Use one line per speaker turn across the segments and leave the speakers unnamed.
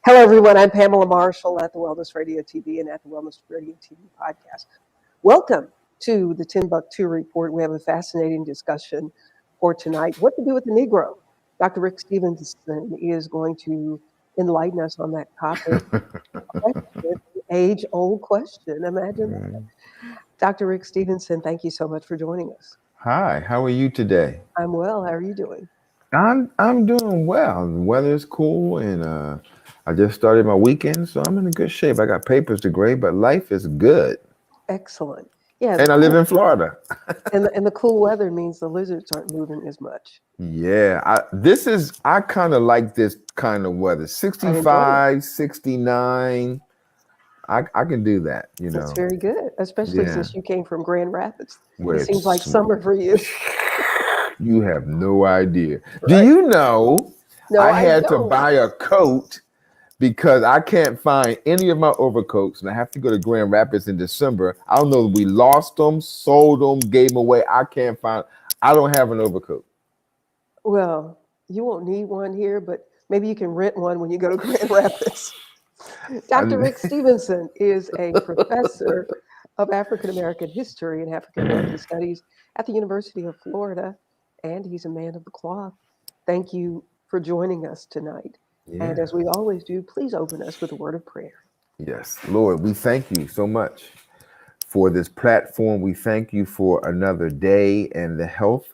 Hello, everyone. I'm Pamela Marshall at the Wellness Radio TV and at the Wellness Radio TV podcast. Welcome to the Timbuktu Report. We have a fascinating discussion for tonight. What to do with the Negro? Dr. Rick Stevenson is going to enlighten us on that topic. Age-old question. Imagine that. Dr. Rick Stevenson, thank you so much for joining us.
Hi, how are you today?
I'm well. How are you doing?
I'm doing well. The weather's cool, and I just started my weekend, so I'm in a good shape. I got papers to grade, but life is good.
Excellent. Yeah,
And I live in Florida.
and the cool weather means the lizards aren't moving as much.
Yeah, I kind of like this kind of weather. 65, 69. I can do that, you know.
That's very good, especially
Yeah.
since you came from Grand Rapids.
Where
It seems
it's
like summer for you.
You have no idea.
Right.
Do you know
No,
I had to
don't.
buy a coat because I can't find any of my overcoats, and I have to go to Grand Rapids in December. I don't know if we lost them, sold them, gave them away. I can't find. I don't have an overcoat.
Well, you won't need one here, but maybe you can rent one when you go to Grand Rapids. Dr. Rick Stevenson is a professor of African American history and African American studies at the University of Florida, and he's a man of the cloth. Thank you for joining us tonight.
Yeah.
And as we always do, please open us with a word of prayer.
Yes, Lord, we thank you so much for this platform. We thank you for another day and the health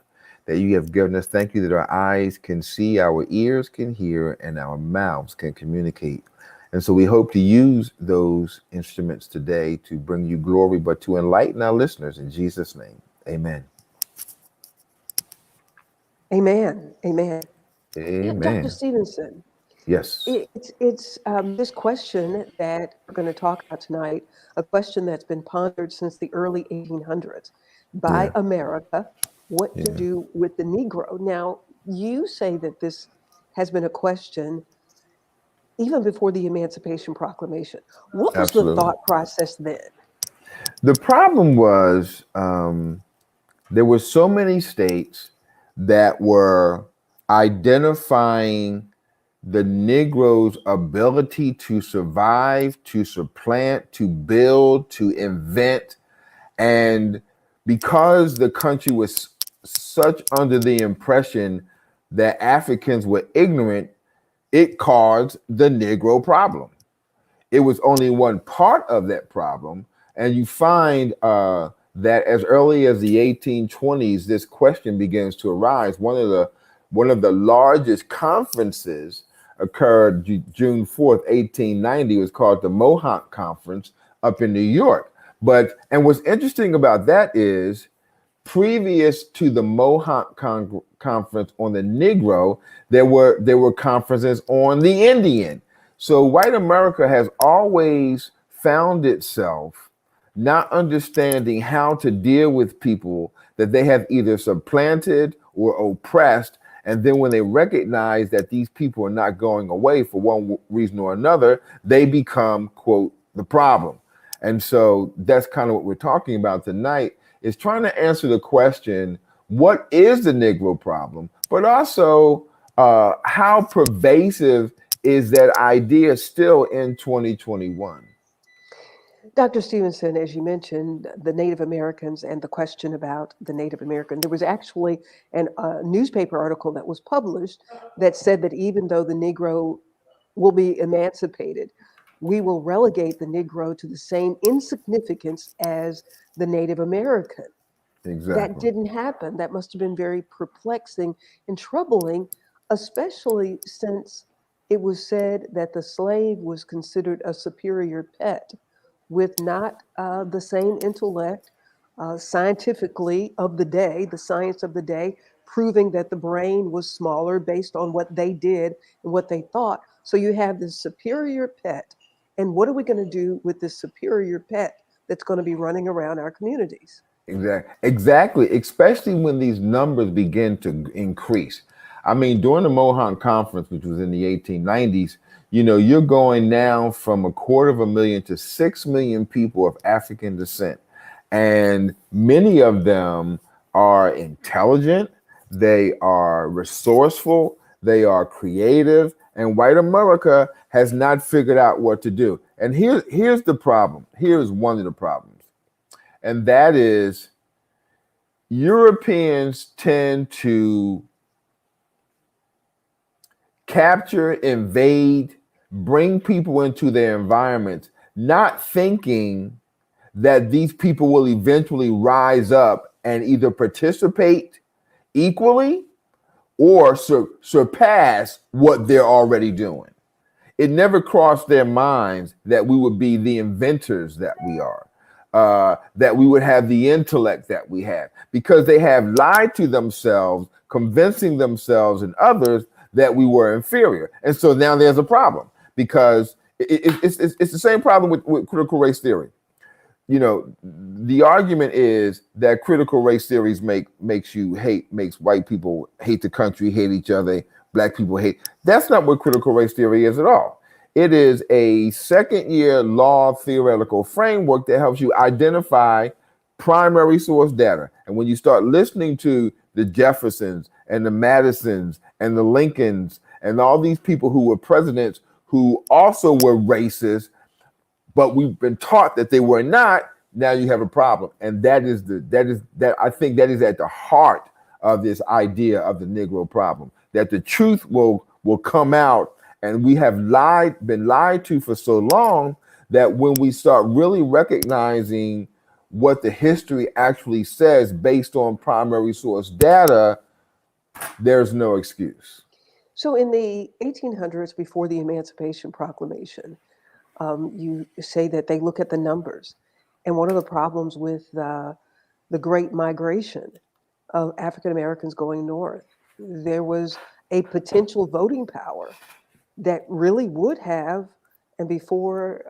that you have given us. Thank you that our eyes can see, our ears can hear, and our mouths can communicate. And so we hope to use those instruments today to bring you glory, but to enlighten our listeners in Jesus' name. Amen.
Amen. Amen.
Amen.
Dr. Stevenson.
Yes.
It's this question that we're going to talk about tonight, a question that's been pondered since the early 1800s by America, what to do with the Negro. Now, you say that this has been a question even before the Emancipation Proclamation. What was the thought process then?
The problem was there were so many states that were identifying the Negro's ability to survive, to supplant, to build, to invent. And because the country was such under the impression that Africans were ignorant, it caused the Negro problem. It was only one part of that problem. And you find that as early as the 1820s, this question begins to arise. One of the largest conferences occurred June 4th, 1890. It was called the Mohawk Conference up in New York. And what's interesting about that is previous to the Mohawk Conference on the Negro, there were conferences on the Indian. So white America has always found itself not understanding how to deal with people that they have either supplanted or oppressed. And then when they recognize that these people are not going away for one reason or another, they become, quote, the problem. And so that's kind of what we're talking about tonight, is trying to answer the question, what is the Negro problem? But also, how pervasive is that idea still in 2021?
Dr. Stevenson, as you mentioned, the Native Americans and the question about the Native American, there was actually a newspaper article that was published that said that even though the Negro will be emancipated, we will relegate the Negro to the same insignificance as the Native American.
Exactly.
That didn't happen. That must have been very perplexing and troubling, especially since it was said that the slave was considered a superior pet with not the same intellect scientifically of the day, the science of the day, proving that the brain was smaller based on what they did and what they thought. So you have this superior pet. And what are we going to do with this superior pet that's going to be running around our communities?
Exactly. Especially when these numbers begin to increase. I mean, during the Mohawk Conference, which was in the 1890s, you know, you're going now from 250,000 to 6 million people of African descent. And many of them are intelligent, they are resourceful, they are creative, And white America has not figured out what to do. And here's the problem. Here's one of the problems. And that is Europeans tend to capture, invade, bring people into their environments, not thinking that these people will eventually rise up and either participate equally or surpass what they're already doing. It never crossed their minds that we would be the inventors that we are, that we would have the intellect that we have, because they have lied to themselves, convincing themselves and others that we were inferior. And so now there's a problem, because it's the same problem with critical race theory. You know, the argument is that critical race theories makes white people hate the country, hate each other, black people hate. That's not what critical race theory is at all. It is a second-year law theoretical framework that helps you identify primary source data. And when you start listening to the Jeffersons and the Madisons and the Lincolns and all these people who were presidents who also were racist, but we've been taught that they were not, now you have a problem. And I think that is at the heart of this idea of the Negro problem, that the truth will come out. And we have been lied to for so long that when we start really recognizing what the history actually says based on primary source data, there's no excuse.
So in the 1800s, before the Emancipation Proclamation, you say that they look at the numbers. And one of the problems with the Great Migration of African Americans going north, there was a potential voting power that really would have, and before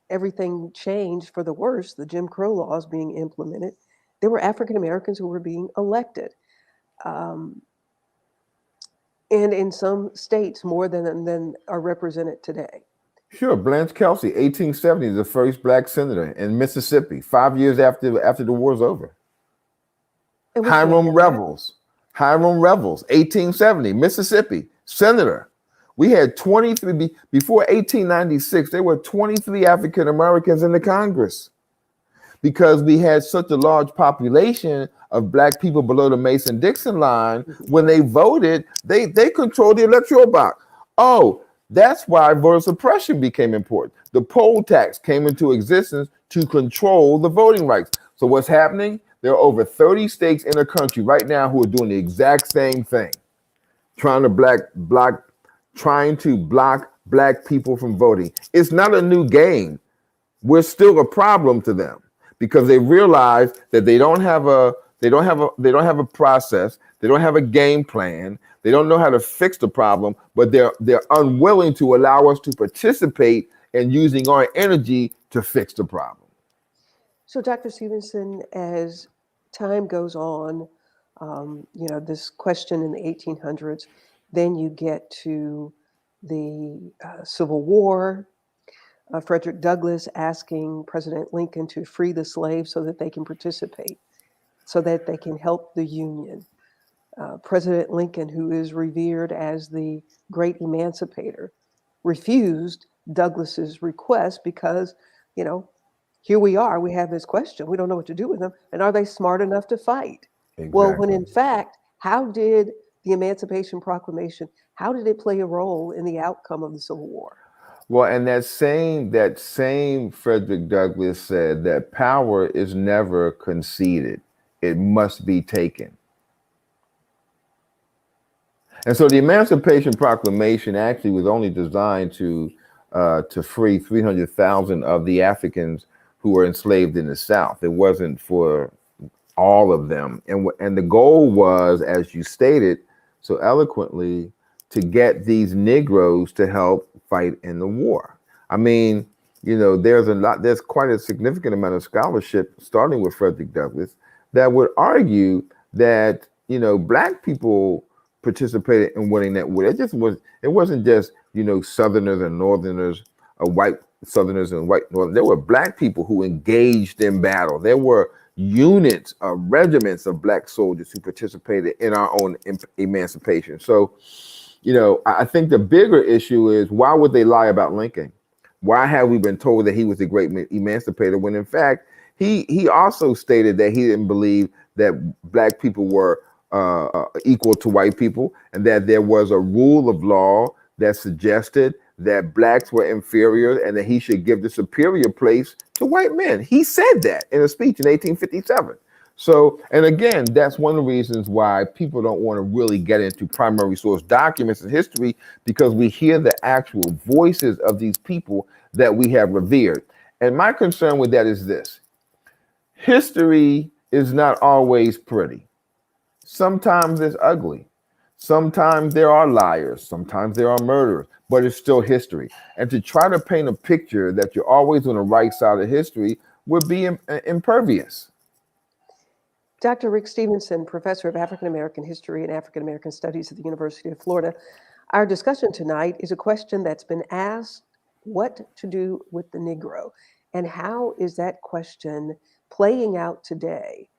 everything changed for the worse, the Jim Crow laws being implemented, there were African Americans who were being elected. And in some states more than are represented today.
Sure, Blanche Kelsey, 1870, the first black senator in Mississippi, 5 years after the war's over. Hiram Revels, 1870, Mississippi, senator. We had 23, before 1896, there were 23 African Americans in the Congress, because we had such a large population of black people below the Mason-Dixon line. When they voted, they controlled the electoral box. Oh, that's why voter suppression became important. The poll tax came into existence to control the voting rights. So what's happening? There are over 30 states in the country right now who are doing the exact same thing, trying to block black people from voting. It's not a new game. We're still a problem to them, because they realize that they don't have a process, they don't have a game plan, they don't know how to fix the problem, but they're unwilling to allow us to participate in using our energy to fix the problem.
So, Dr. Stevenson, as time goes on, this question in the 1800s, then you get to the Civil War, Frederick Douglass asking President Lincoln to free the slaves so that they can participate, so that they can help the Union. President Lincoln, who is revered as the great emancipator, refused Douglass's request because, here we are, we have this question, we don't know what to do with them, and are they smart enough to fight? Exactly. Well, when in fact, how did the Emancipation Proclamation, how did it play a role in the outcome of the Civil War?
Well, and that same Frederick Douglass said that power is never conceded. It must be taken. And so the Emancipation Proclamation actually was only designed to free 300,000 of the Africans who were enslaved in the South. It wasn't for all of them. And the goal was, as you stated so eloquently, to get these Negroes to help fight in the war. I mean, there's quite a significant amount of scholarship, starting with Frederick Douglass, that would argue that, black people participated in winning that war. It wasn't just, Southerners and Northerners, or white Southerners and white Northerners. There were black people who engaged in battle. There were units, regiments of black soldiers who participated in our own emancipation. So, I think the bigger issue is, why would they lie about Lincoln? Why have we been told that he was a great emancipator when in fact he also stated that he didn't believe that black people were equal to white people, and that there was a rule of law that suggested that blacks were inferior and that he should give the superior place to white men. He said that in a speech in 1857. So, and again, that's one of the reasons why people don't want to really get into primary source documents in history, because we hear the actual voices of these people that we have revered. And my concern with that is this: history is not always pretty. Sometimes it's ugly. Sometimes there are liars. Sometimes there are murderers, but it's still history. And to try to paint a picture that you're always on the right side of history would be impervious.
Dr. Rick Stevenson, professor of African American history and African American studies at the University of Florida. Our discussion tonight is a question that's been asked: what to do with the Negro? And how is that question playing out today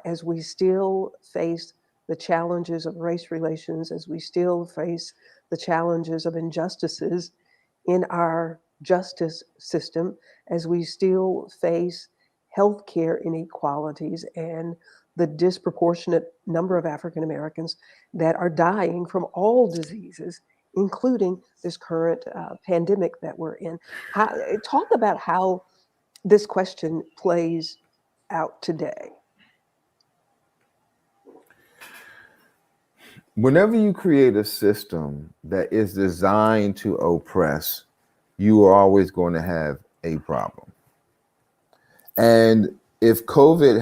as we still face the challenges of race relations, as we still face the challenges of injustices in our justice system, as we still face healthcare inequalities and the disproportionate number of African Americans that are dying from all diseases, including this current pandemic that we're in. Talk about how this question plays out today.
Whenever you create a system that is designed to oppress, you are always going to have a problem. And if COVID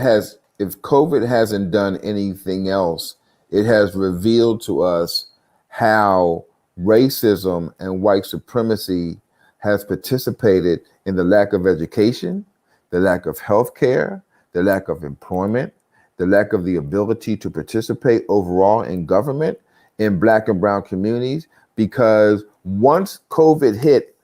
hasn't done anything else, it has revealed to us how racism and white supremacy has participated in the lack of education, the lack of health care, the lack of employment, the lack of the ability to participate overall in government in black and brown communities, because once COVID hit,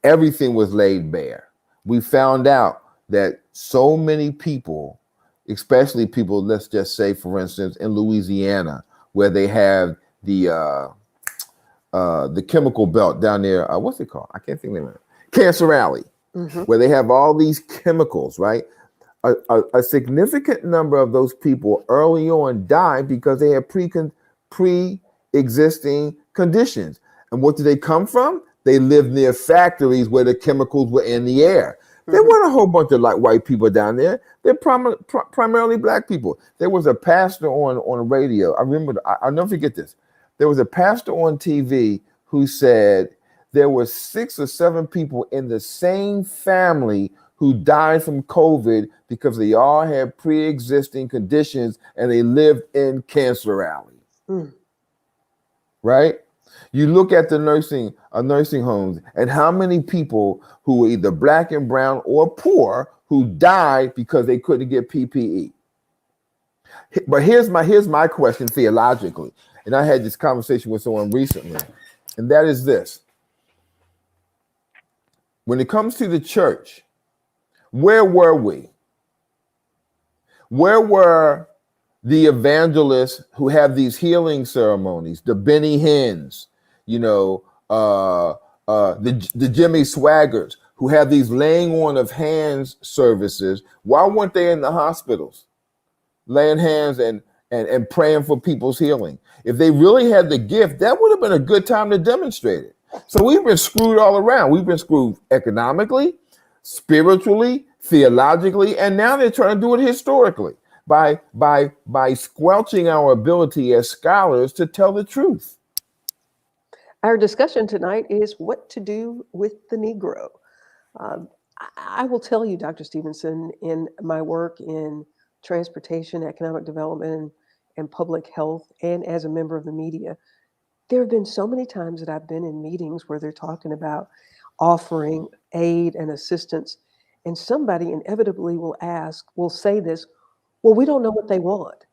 everything was laid bare. We found out that so many people, especially people, let's just say, for instance, in Louisiana, where they have the chemical belt down there, what's it called? I can't think of it. Cancer Alley, where they have all these chemicals, right? A significant number of those people early on died because they had pre-existing conditions. And what did they come from? They lived near factories where the chemicals were in the air. There weren't a whole bunch of white people down there. They're primarily black people. There was a pastor on radio. I remember, I'll never forget this. There was a pastor on TV who said there were 6 or 7 people in the same family who died from COVID because they all had pre-existing conditions and they lived in Cancer Alley. Right? You look at the nursing homes and how many people who were either black and brown or poor who died because they couldn't get PPE. But here's my question theologically, and I had this conversation with someone recently, and that is this: when it comes to the church, where were we? Where were the evangelists who have these healing ceremonies, the Benny Hinn's, the Jimmy Swaggart, who have these laying on of hands services? Why weren't they in the hospitals laying hands and praying for people's healing? If they really had the gift, that would have been a good time to demonstrate it. So we've been screwed all around. We've been screwed economically, spiritually, theologically, and now they're trying to do it historically by squelching our ability as scholars to tell the truth.
Our discussion tonight is what to do with the Negro. I will tell you, Dr. Stevenson, in my work in transportation, economic development, and public health, and as a member of the media, there have been so many times that I've been in meetings where they're talking about offering aid and assistance, and somebody inevitably will say this: well, we don't know what they want.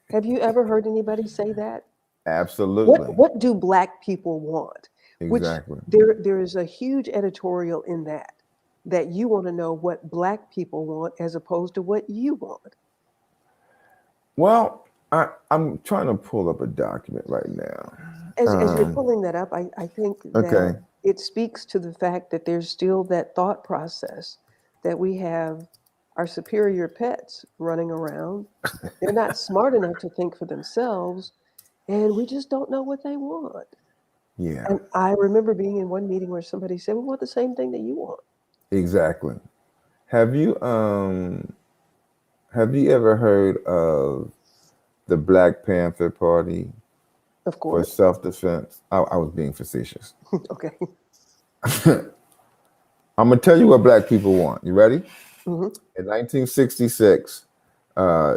Have you ever heard anybody say that?
Absolutely.
What do Black people want?
Exactly.
Which there is a huge editorial in that. that you want to know what Black people want as opposed to what you want?
Well, I'm trying to pull up a document right now.
As you're pulling that up, I think that
Okay.
it speaks to the fact that there's still that thought process that we have our superior pets running around. They're not smart enough to think for themselves, and we just don't know what they want.
Yeah,
And I remember being in one meeting where somebody said, "We want the same thing that you want."
exactly. Have you have you ever heard of the Black Panther Party
Of
for
course.
self-defense? I was being facetious.
Okay.
I'm gonna tell you what Black people want. You ready?
Hmm.
In 1966,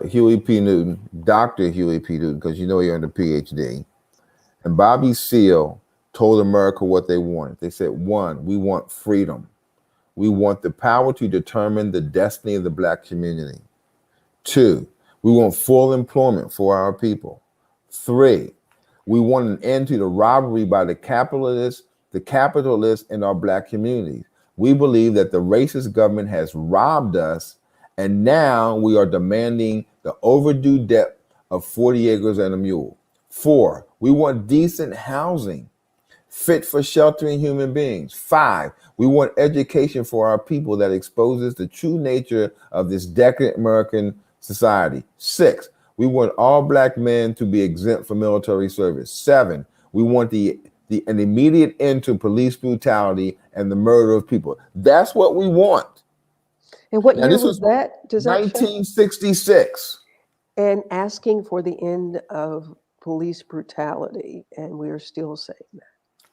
Huey P. Newton, Dr. Huey P. Newton, because you know he earned a PhD, and Bobby Seale told America what they wanted. They said, one, we want freedom. We want the power to determine the destiny of the Black community. Two, we want full employment for our people. Three, we want an end to the robbery by the capitalists in our Black communities. We believe that the racist government has robbed us, and now we are demanding the overdue debt of 40 acres and a mule. Four, we want decent housing fit for sheltering human beings. Five, we want education for our people that exposes the true nature of this decadent American society. Six, we want all Black men to be exempt from military service. Seven, we want an immediate end to police brutality and the murder of people. That's what we want.
And what
Now,
year
this
was
was
that? Does that show?
1966.
And asking for the end of police brutality, and we're still saying that.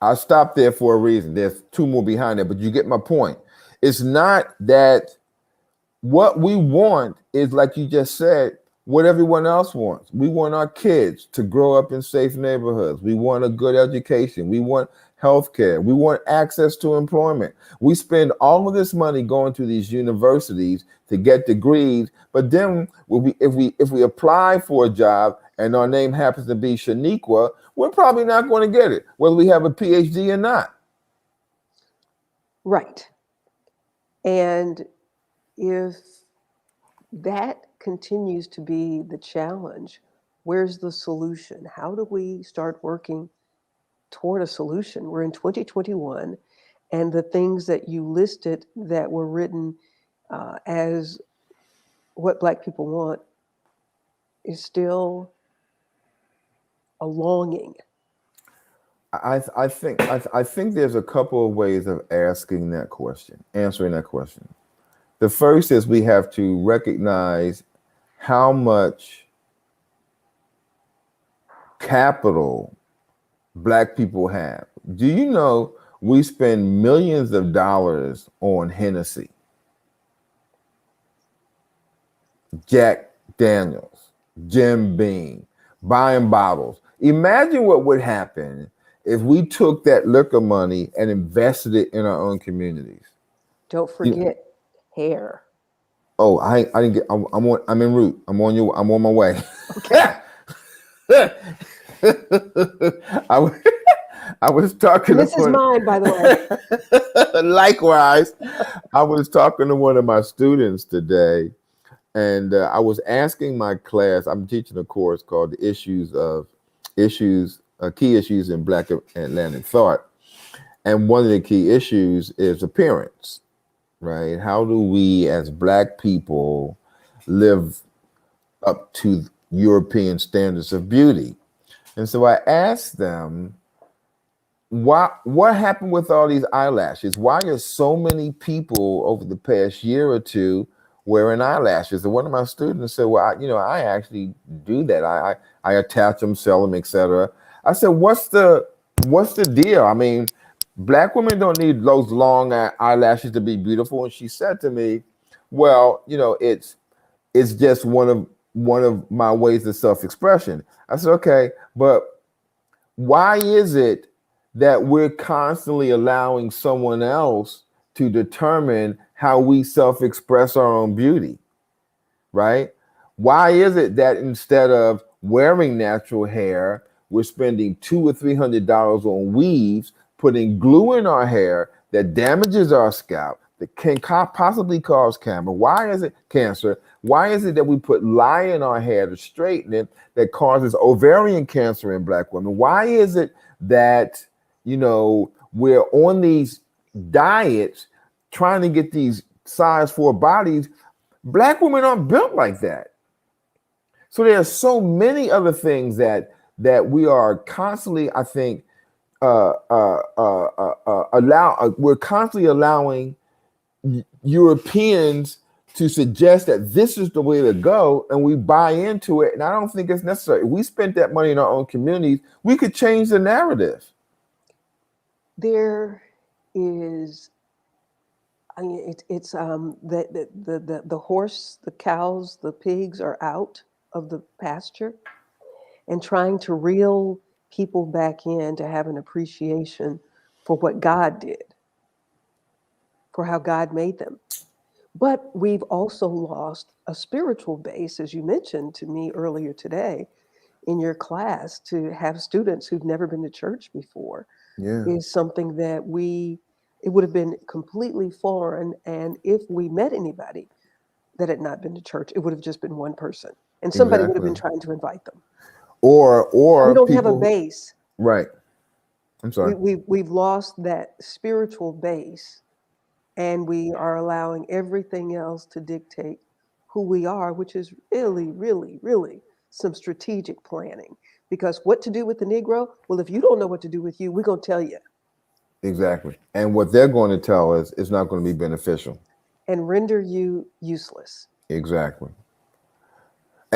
I stopped there for a reason. There's two more behind that, but you get my point. It's not that what we want is, like you just said, what everyone else wants. We want our kids to grow up in safe neighborhoods. We want a good education. We want health care. We want access to employment. We spend all of this money going to these universities to get degrees, but then if we apply for a job and our name happens to be Shaniqua, we're probably not going to get it, whether we have a PhD or not.
Right. And if that continues to be the challenge, where's the solution? How do we start working toward a solution? We're in 2021, and the things that you listed that were written as what Black people want is still a longing.
I think there's a couple of ways of answering that question. The first is we have to recognize how much capital Black people have. Do you know we spend millions of dollars on Hennessy, Jack Daniels, Jim Beam, buying bottles? Imagine what would happen if we took that liquor money and invested it in our own communities.
Don't
You,
forget hair.
oh, I didn't get. I'm en route. I'm on my way.
Okay.
I, was, I was talking
And
to
this is mine, by the way.
Likewise, I was talking to one of my students today, and I was asking my class. I'm teaching a course called "The Key Issues in Black Atlantic Thought," and one of the key issues is appearance. Right? How do we, as Black people, live up to European standards of beauty? And so I asked them, what happened with all these eyelashes? Why are so many people over the past year or two wearing eyelashes? And one of my students said, well, I actually do that. I attach them, sell them, etc. I said, what's the deal? I mean, Black women don't need those long eyelashes to be beautiful. And she said to me, well, it's just one of my ways of self-expression. I said, okay, but why is it that we're constantly allowing someone else to determine how we self-express our own beauty, right? Why is it that instead of wearing natural hair, we're spending $200 or $300 on weaves, putting glue in our hair that damages our scalp, that can possibly cause cancer? Why is it cancer? Why is it that we put lye in our hair to straighten it that causes ovarian cancer in Black women? Why is it that, we're on these diets trying to get these size 4 bodies? Black women aren't built like that. So there are so many other things that we are constantly, I think, we're constantly allowing Europeans to suggest that this is the way to go, and we buy into it. And I don't think it's necessary. If we spent that money in our own communities, we could change the narrative.
There is, I mean, it's the horse, the cows, the pigs are out of the pasture, and trying to reel people back in to have an appreciation for what God did, for how God made them. But we've also lost a spiritual base, as you mentioned to me earlier today in your class, to have students who've never been to church before
Yeah,
is something that it would have been completely foreign. And if we met anybody that had not been to church, it would have just been one person. And somebody would have been
exactly.
trying to invite them. We
Or
don't have a
people,
base.
right. I'm sorry.
We've lost that spiritual base, and we are allowing everything else to dictate who we are, which is really, really, really some strategic planning. Because what to do with the Negro? Well, if you don't know what to do with you, we're going to tell you
Exactly. And what they're going to tell us is not going to be beneficial.
and render you useless.
Exactly.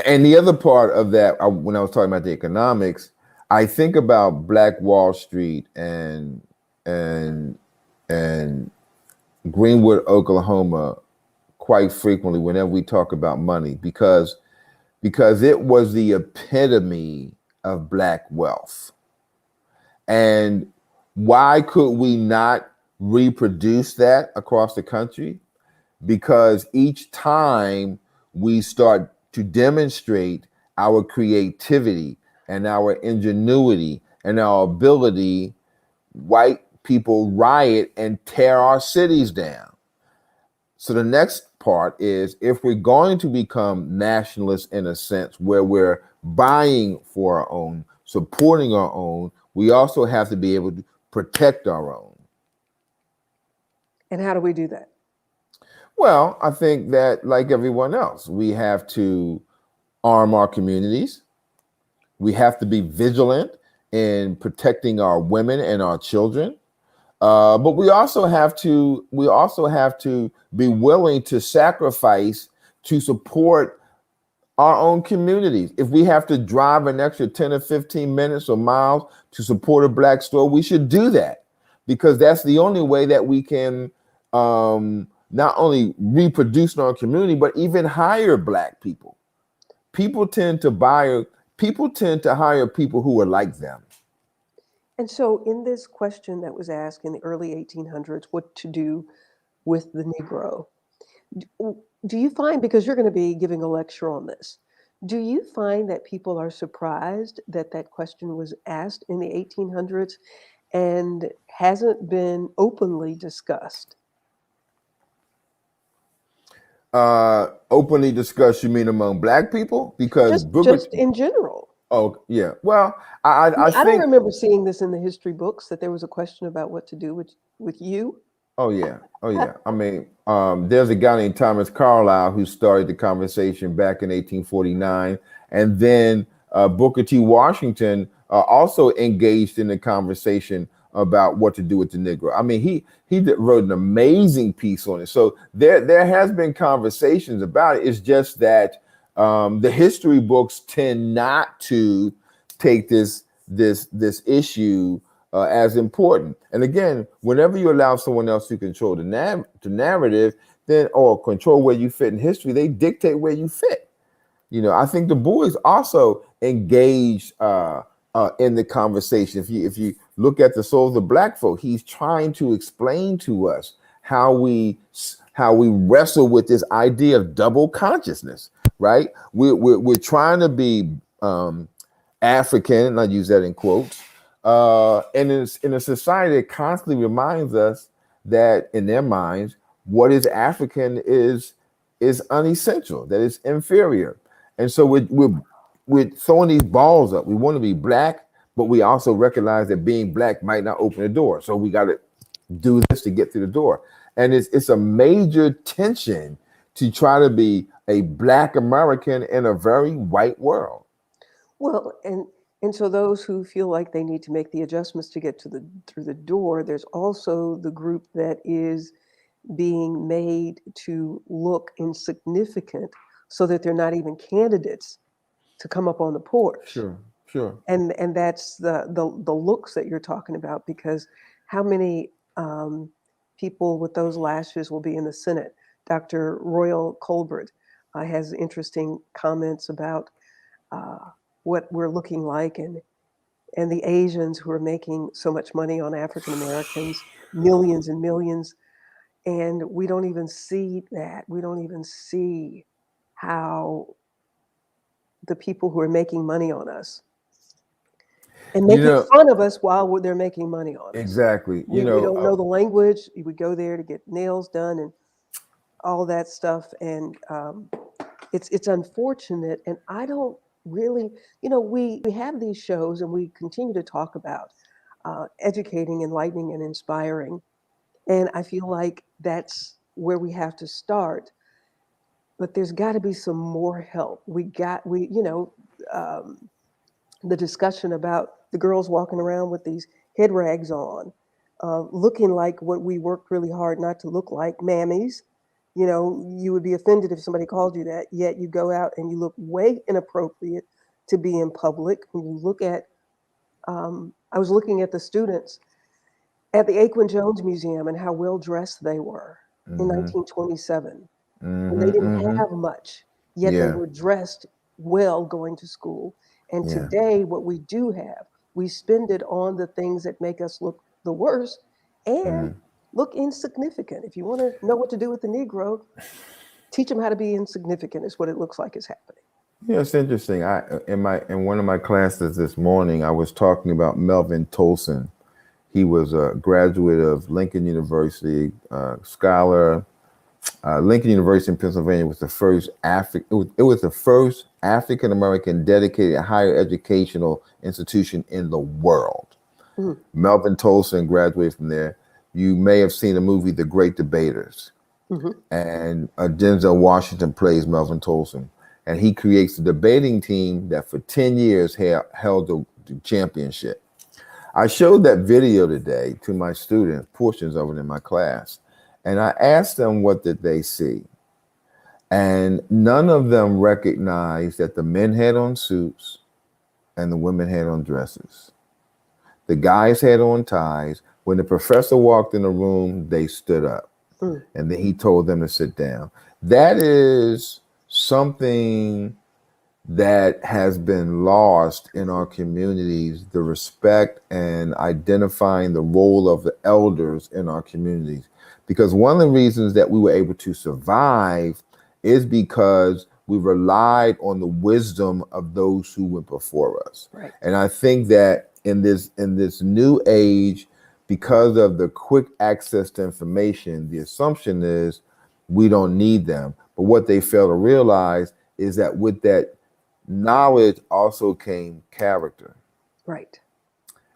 And the other part of that, when I was talking about the economics, I think about Black Wall Street and and Greenwood, Oklahoma, quite frequently whenever we talk about money, because it was the epitome of Black wealth. And why could we not reproduce that across the country? Because each time we start to demonstrate our creativity and our ingenuity and our ability, white people riot and tear our cities down. So the next part is, if we're going to become nationalists in a sense where we're buying for our own, supporting our own, we also have to be able to protect our own.
And how do we do that?
Well, I think that, like everyone else, we have to arm our communities. We have to be vigilant in protecting our women and our children. But we also have to be willing to sacrifice to support our own communities. If we have to drive an extra 10 or 15 minutes or miles to support a Black store, we should do that, because that's the only way that we can not only reproduce in our community, but even hire Black people. People tend to hire people who are like them.
And so, in this question that was asked in the early 1800s, what to do with the Negro, do you find, because you're going to be giving a lecture on this, do you find that people are surprised that that question was asked in the 1800s and hasn't been openly discussed?
Openly discussed, you mean among Black people? Because
Just in general.
oh yeah, well, I
I don't
think,
remember seeing this in the history books that there was a question about what to do with you.
oh yeah. I mean, there's a guy named Thomas Carlyle who started the conversation back in 1849, and then Booker T. Washington also engaged in the conversation about what to do with the Negro. I mean, he wrote an amazing piece on it. So there has been conversations about it. It's just that the history books tend not to take this issue as important. And again, whenever you allow someone else to control the narrative, then, or control where you fit in history, they dictate where you fit. I think Du Bois also engaged in the conversation. If you look at the Souls of Black Folk, he's trying to explain to us how we wrestle with this idea of double consciousness. Right? We're trying to be African, and I use that in quotes. And in a society that constantly reminds us that, in their minds, what is African is unessential, that is inferior. And so we're throwing these balls up. We want to be black, but we also recognize that being black might not open the door. So we got to do this to get through the door. And it's a major tension to try to be a black American in a very white world.
Well, and so those who feel like they need to make the adjustments to get through the door, there's also the group that is being made to look insignificant so that they're not even candidates to come up on the porch.
Sure, sure.
And that's the looks that you're talking about, because how many people with those lashes will be in the Senate? Dr. Royal Colbert has interesting comments about what we're looking like, and the Asians who are making so much money on African Americans, millions and millions, and we don't even see that. We don't even see how the people who are making money on us and
You
making
know,
fun of us while they're making money on us.
exactly.
We don't know the language. We go there to get nails done and all that stuff, and it's unfortunate. And I don't really, we have these shows and we continue to talk about educating, enlightening, and inspiring, and I feel like that's where we have to start. But there's got to be some more help. The discussion about the girls walking around with these head rags on, looking like what we worked really hard not to look like, mammies. You would be offended if somebody called you that, yet you go out and you look way inappropriate to be in public. When you look at, I was looking at the students at the Aquin Jones Museum and how well dressed they were in 1927. When they didn't have much, yet they
Yeah,
were dressed well going to school. And
yeah.
today, what we do have, we spend it on the things that make us look the worst and look insignificant. If you want to know what to do with the Negro, teach them how to be insignificant, is what it looks like is happening.
Yeah, it's interesting. In one of my classes this morning, I was talking about Melvin Tolson. He was a graduate of Lincoln University, scholar. Lincoln University in Pennsylvania was the first it was the first African American dedicated higher educational institution in the world.
Mhm.
Melvin Tolson graduated from there. You may have seen the movie The Great Debaters,
Mhm.
and Denzel Washington plays Melvin Tolson, and he creates the debating team that for 10 years held the championship. I showed that video today to my students, portions of it in my class, and I asked them what did they see. And none of them recognized that the men had on suits and the women had on dresses. The guys had on ties. When the professor walked in the room, they stood up.
Mm.
And then he told them to sit down. That is something that has been lost in our communities, the respect and identifying the role of the elders in our communities. Because one of the reasons that we were able to survive is because we relied on the wisdom of those who went before us.
Right.
And I think that in this new age, because of the quick access to information, the assumption is we don't need them. But what they fail to realize is that with that knowledge also came character.
Right.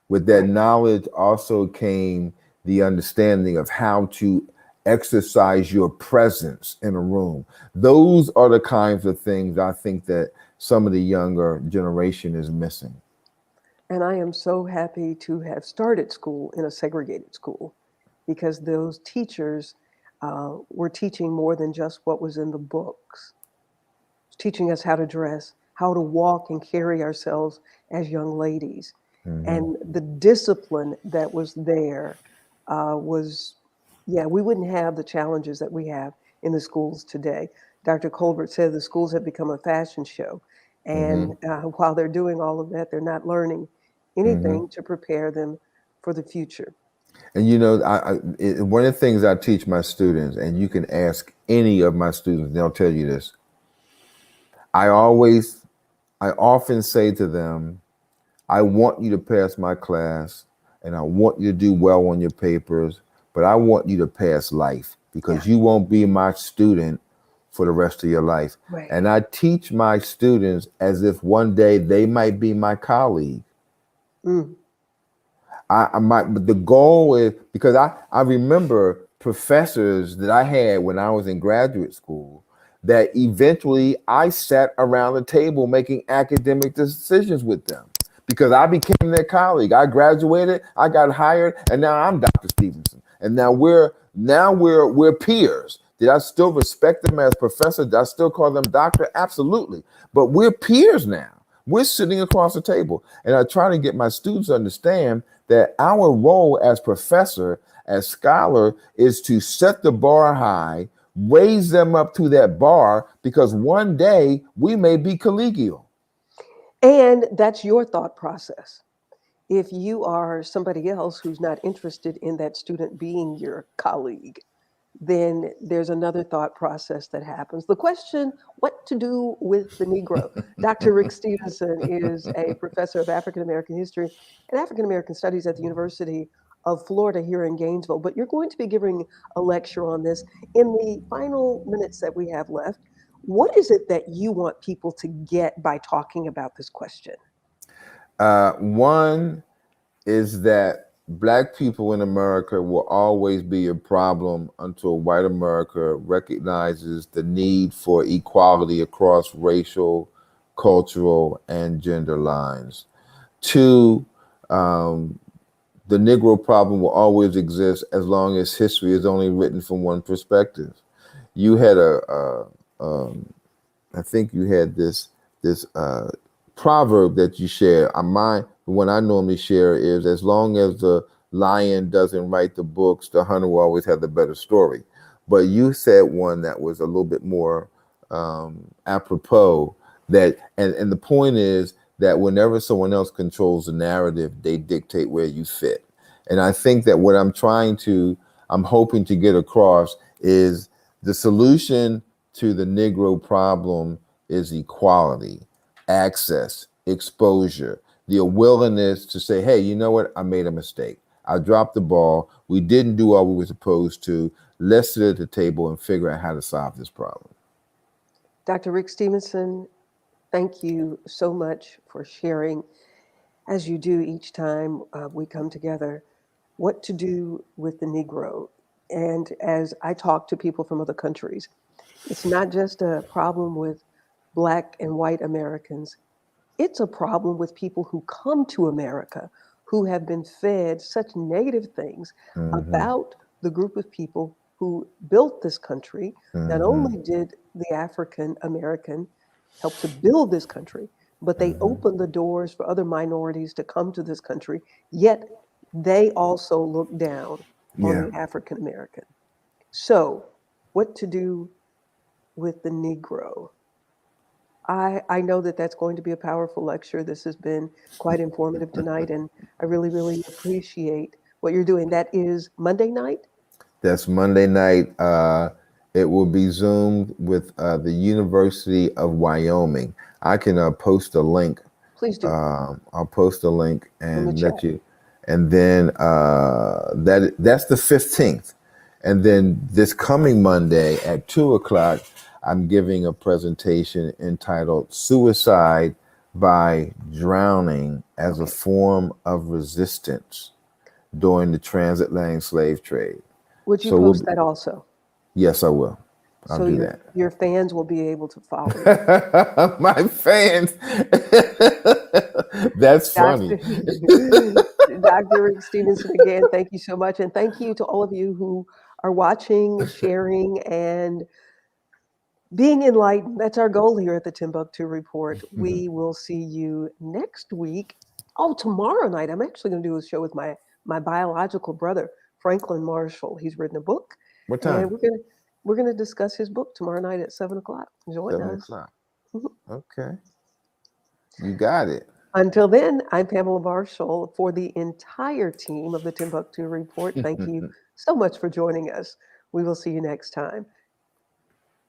With that knowledge also came the understanding of how to exercise your presence in a room. Those are the kinds of things I think that some of the younger generation is missing.
And I am so happy to have started school in a segregated school, because those teachers were teaching more than just what was in the books, teaching us how to dress, how to walk and carry ourselves as young ladies. And the discipline that was there we wouldn't have the challenges that we have in the schools today. Dr. Colbert said the schools have become a fashion show. And while they're doing all of that, they're not learning anything to prepare them for the future.
And one of the things I teach my students, and you can ask any of my students, they'll tell you this. I often say to them, I want you to pass my class and I want you to do well on your papers, but I want you to pass life because you won't be my student for the rest of your life.
Right.
And I teach my students as if one day they might be my colleague.
Mm.
But the goal is because I remember professors that I had when I was in graduate school that eventually I sat around the table making academic decisions with them because I became their colleague. I graduated, I got hired, and now I'm Dr. Stevenson. And now we're peers. Did I still respect them as professor? Did I still call them doctor? Absolutely. But we're peers now. We're sitting across the table. And I try to get my students to understand that our role as professor, as scholar, is to set the bar high, raise them up to that bar, because one day we may be collegial.
And that's your thought process. If you are somebody else who's not interested in that student being your colleague, then there's another thought process that happens. The question, what to do with the Negro? Dr. Rick Stevenson is a professor of African American history and African American studies at the University of Florida here in Gainesville. But you're going to be giving a lecture on this. In the final minutes that we have left, what is it that you want people to get by talking about this question?
One is that Black people in America will always be a problem until white America recognizes the need for equality across racial, cultural, and gender lines. Two, the Negro problem will always exist as long as history is only written from one perspective. You had I think you had this proverb that you share. The one I normally share is, as long as the lion doesn't write the books, the hunter will always have the better story. But you said one that was a little bit more apropos. And the point is that whenever someone else controls the narrative, they dictate where you fit. And I think that what I'm hoping to get across is the solution to the Negro problem is equality, access, exposure, the willingness to say, hey, you know what? I made a mistake. I dropped the ball. We didn't do all we were supposed to. Let's sit at the table and figure out how to solve this problem.
Dr. Rick Stevenson, thank you so much for sharing, as you do each time we come together, what to do with the Negro. And as I talk to people from other countries, it's not just a problem with Black and white Americans, it's a problem with people who come to America who have been fed such negative things
Mm-hmm.
about the group of people who built this country. Not
Mm-hmm.
only did the African American help to build this country, but they
Mm-hmm.
opened the doors for other minorities to come to this country, yet they also look down on
Yeah.
the African American. So, what to do with the Negro? I know that that's going to be a powerful lecture. This has been quite informative tonight, and I really, really appreciate what you're doing. That is Monday night.
That's Monday night. It will be Zoomed with the University of Wyoming. I can post a link.
Please do
I'll post a link
in the
and
chat.
let you. And then that's the 15th. And then this coming Monday at 2:00, I'm giving a presentation entitled "Suicide by Drowning as a
Okay.
Form of Resistance During the Transatlantic Slave Trade."
Would you
So
post that also?
yes, I will. I'll
So
do
your fans will be able to follow you.
that. My fans. That's funny.
Dr. Dr. Rick Stevenson, again, thank you so much. And thank you to all of you who are watching, sharing, and being enlightened. That's our goal here at the Timbuktu Report. We will see you next week. Oh, tomorrow night, I'm actually going to do a show with my biological brother, Franklin Marshall. He's written a book,
What
and
time?
we're gonna discuss his book tomorrow night at 7 o'clock. Join
7
us.
o'clock.
Mhm.
Okay. You got it.
Until then, I'm Pamela Marshall for the entire team of the Timbuktu Report. Thank you so much for joining us. We will see you next time.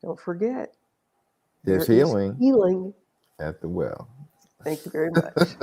Don't forget, there
There's
is
healing
healing.
at the well.
Thank you very much.